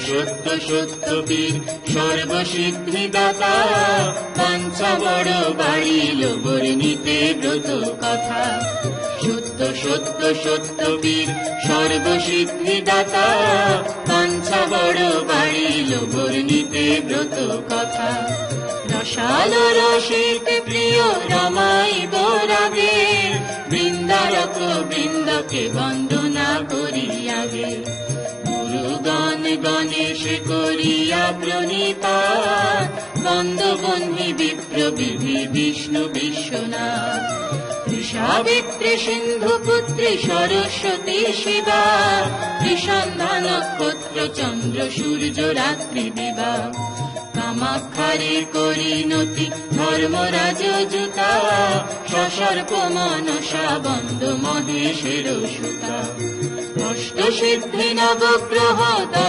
সত্য সত্য বীর সর্বসিদ্ধিদাতা, বাঞ্ছা বড় বাড়িল বর্ণিতে ব্রত কথা। সত্য সত্য সত্য বীর সর্বসিদ্ধিদাতা, বাঞ্ছা বড় বাড়িল বর্ণিতে ব্রত কথা। রসাল রসিক প্রিয় রমাই বরাগে, বৃন্দারক বৃন্দকে বন্দনা করি আগে। গুরুগণ গণেশ করিয়া প্রণিপাত, বন্দবন্ধি বিপ্র বিধি বিষ্ণু বিশ্বনাথ। সাবিত্রী সিন্ধু পুত্রী সরস্বতী শিবা, ত্রিসন্ধ্যা নক্ষত্র চন্দ্র সূর্য রাত্রি দিবা। কামাক্ষারে করিনতি ধর্মরাজ জুতা, সসর্প মনসা বন্দ মহেশের সুতা। অষ্টসিদ্ধি নবগ্রহ